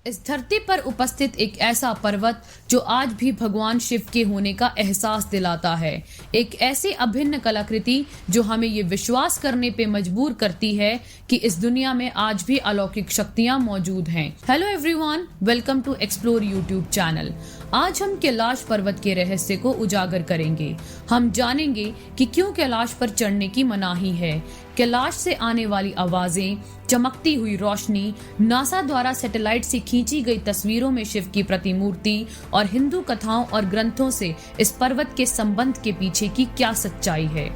इस धरती पर उपस्थित एक ऐसा पर्वत जो आज भी भगवान शिव के होने का एहसास दिलाता है। एक ऐसी अभिन्न कलाकृति जो हमें ये विश्वास करने पे मजबूर करती है कि इस दुनिया में आज भी अलौकिक शक्तियां मौजूद हैं। Hello everyone, welcome to explore YouTube channel. आज हम कैलाश पर्वत के रहस्य को उजागर करेंगे। हम जानेंगे कि क्यों कैलाश पर चढ़ने की मनाही है, कैलाश से आने वाली आवाजें, चमकती हुई रोशनी, नासा द्वारा सैटेलाइट से खींची गई तस्वीरों में शिव की प्रतिमूर्ति और हिंदू कथाओं और ग्रंथों से इस पर्वत के संबंध के पीछे की क्या सच्चाई है।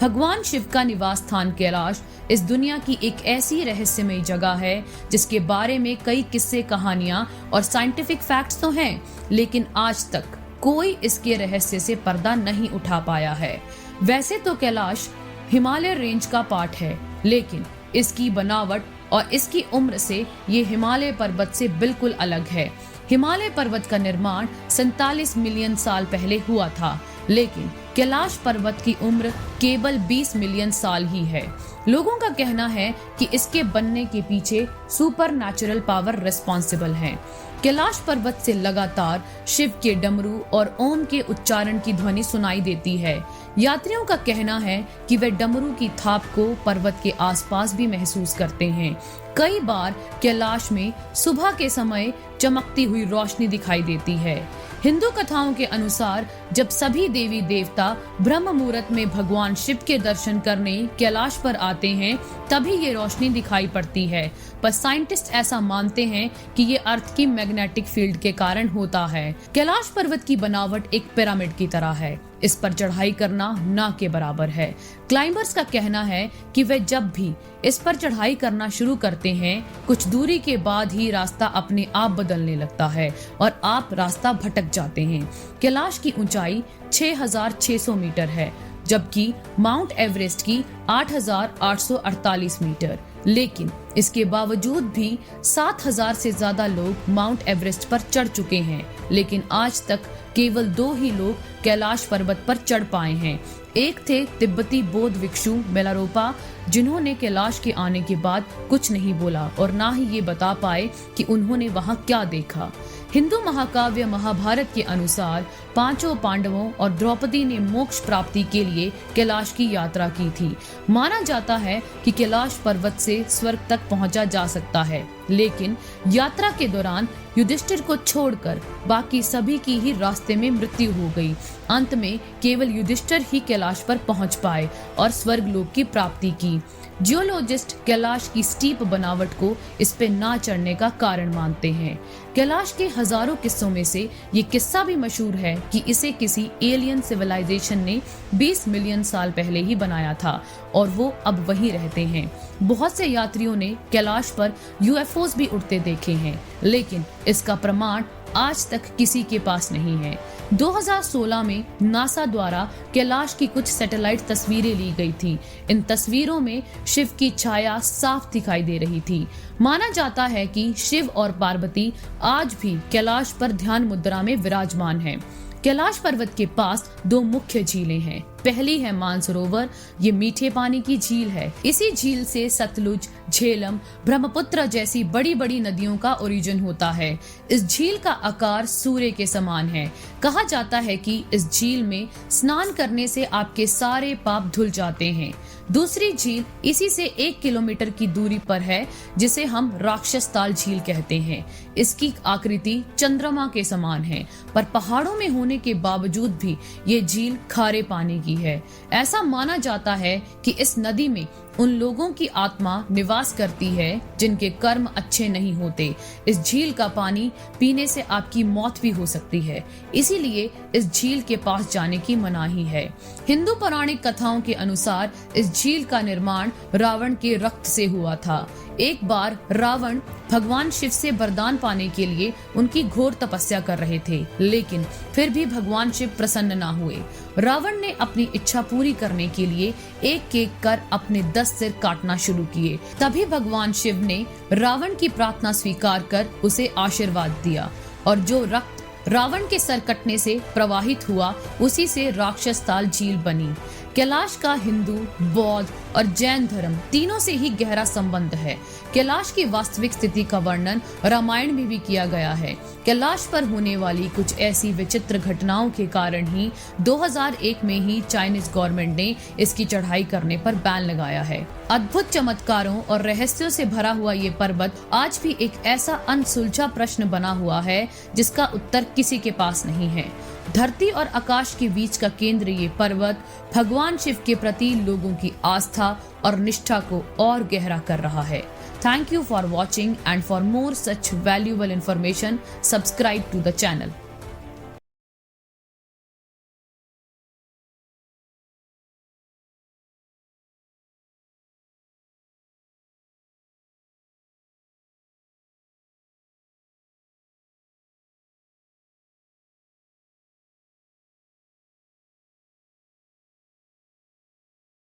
भगवान शिव का निवास स्थान कैलाश इस दुनिया की एक ऐसी रहस्यमयी जगह है जिसके बारे में कई किस्से, कहानियां और साइंटिफिक फैक्ट्स तो हैं, लेकिन आज तक कोई इसके रहस्य से पर्दा नहीं उठा पाया है। वैसे तो कैलाश हिमालय रेंज का पार्ट है, लेकिन इसकी बनावट और इसकी उम्र से ये हिमालय पर्वत से बिल्कुल अलग है। हिमालय पर्वत का निर्माण 47 मिलियन साल पहले हुआ था, लेकिन कैलाश पर्वत की उम्र केवल 20 मिलियन साल ही है। लोगों का कहना है कि इसके बनने के पीछे सुपर नेचुरल पावर रिस्पॉन्सिबल है। कैलाश पर्वत से लगातार शिव के डमरू और ओम के उच्चारण की ध्वनि सुनाई देती है। यात्रियों का कहना है कि वे डमरू की थाप को पर्वत के आसपास भी महसूस करते हैं। कई बार कैलाश में सुबह के समय चमकती हुई रोशनी दिखाई देती है। हिंदू कथाओं के अनुसार जब सभी देवी देवता ब्रह्म मुहूर्त में भगवान शिव के दर्शन करने कैलाश पर आते हैं, तभी ये रोशनी दिखाई पड़ती है। पर साइंटिस्ट ऐसा मानते हैं कि ये अर्थ की मैग्नेटिक फील्ड के कारण होता है। कैलाश पर्वत की बनावट एक पिरामिड की तरह है। इस पर चढ़ाई करना ना के बराबर है। क्लाइंबर्स का कहना है कि वे जब भी इस पर चढ़ाई करना शुरू करते हैं, कुछ दूरी के बाद ही रास्ता अपने आप बदलने लगता है और आप रास्ता भटक जाते हैं। कैलाश की ऊंचाई 6,600 मीटर है, जबकि माउंट एवरेस्ट की 8,848 मीटर। लेकिन इसके बावजूद भी 7,000 से ज्यादा लोग माउंट एवरेस्ट पर चढ़ चुके हैं, लेकिन आज तक केवल 2 ही लोग कैलाश पर्वत पर चढ़ पाए हैं। एक थे तिब्बती बौद्ध भिक्षु मेलारोपा, जिन्होंने कैलाश के आने के बाद कुछ नहीं बोला और ना ही ये बता पाए कि उन्होंने वहां क्या देखा। हिंदू महाकाव्य महाभारत के अनुसार 5 पांडवों और द्रौपदी ने मोक्ष प्राप्ति के लिए कैलाश की यात्रा की थी। माना जाता है कि कैलाश पर्वत से स्वर्ग तक पहुंचा जा सकता है, लेकिन यात्रा के दौरान युधिष्ठिर को छोड़कर बाकी सभी की ही रास्ते में मृत्यु हो गई। अंत में केवल युधिष्ठिर ही कैलाश पर पहुंच पाए और स्वर्ग लोक की प्राप्ति की। जियोलॉजिस्ट कैलाश की स्टीप बनावट को इस पे ना चढ़ने का कारण मानते हैं। कैलाश के हजारों किस्सों में से ये किस्सा भी मशहूर है कि इसे किसी एलियन सिविलाइजेशन ने 20 मिलियन साल पहले ही बनाया था और वो अब वहीं रहते हैं। बहुत से यात्रियों ने कैलाश पर यूएफओस भी उड़ते देखे हैं, लेकिन इसका प्रमाण आज तक किसी के पास नहीं है। 2016 में नासा द्वारा कैलाश की कुछ सैटेलाइट तस्वीरें ली गई थी। इन तस्वीरों में शिव की छाया साफ दिखाई दे रही थी। माना जाता है कि शिव और पार्वती आज भी कैलाश पर ध्यान मुद्रा में विराजमान हैं। कैलाश पर्वत के पास 2 मुख्य झीलें हैं। पहली है मानसरोवर, ये मीठे पानी की झील है। इसी झील से सतलुज, झेलम, ब्रह्मपुत्र जैसी बड़ी बड़ी नदियों का ओरिजिन होता है। इस झील का आकार सूर्य के समान है। कहा जाता है कि इस झील में स्नान करने से आपके सारे पाप धुल जाते हैं। दूसरी झील इसी से 1 किलोमीटर की दूरी पर है, जिसे हम राक्षस ताल झील कहते हैं। इसकी आकृति चंद्रमा के समान है, पर पहाड़ों में होने के बावजूद भी ये झील खारे पानी की है। ऐसा माना जाता है कि इस नदी में उन लोगों की आत्मा निवास करती है जिनके कर्म अच्छे नहीं होते। इस झील का पानी पीने से आपकी मौत भी हो सकती है, इसीलिए इस झील के पास जाने की मनाही है। हिंदू पौराणिक कथाओं के अनुसार इस झील का निर्माण रावण के रक्त से हुआ था। एक बार रावण भगवान शिव से वरदान पाने के लिए उनकी घोर तपस्या कर रहे थे, लेकिन फिर भी भगवान शिव प्रसन्न ना हुए। रावण ने अपनी इच्छा पूरी करने के लिए एक एक कर अपने 10 सिर काटना शुरू किए। तभी भगवान शिव ने रावण की प्रार्थना स्वीकार कर उसे आशीर्वाद दिया और जो रक्त रावण के सर कटने से प्रवाहित हुआ, उसी से राक्षस ताल झील बनी। कैलाश का हिंदू, बौद्ध और जैन धर्म तीनों से ही गहरा संबंध है। कैलाश की वास्तविक स्थिति का वर्णन रामायण में भी किया गया है। कैलाश पर होने वाली कुछ ऐसी विचित्र घटनाओं के कारण ही 2001 में ही चाइनीज गवर्नमेंट ने इसकी चढ़ाई करने पर बैन लगाया है। अद्भुत चमत्कारों और रहस्यों से भरा हुआ ये पर्वत आज भी एक ऐसा अनसुलझा प्रश्न बना हुआ है जिसका उत्तर किसी के पास नहीं है। धरती और आकाश के बीच का केंद्र ये पर्वत भगवान शिव के प्रति लोगों की आस्था और निष्ठा को और गहरा कर रहा है। Thank you for watching, and for more such valuable information, subscribe to the channel.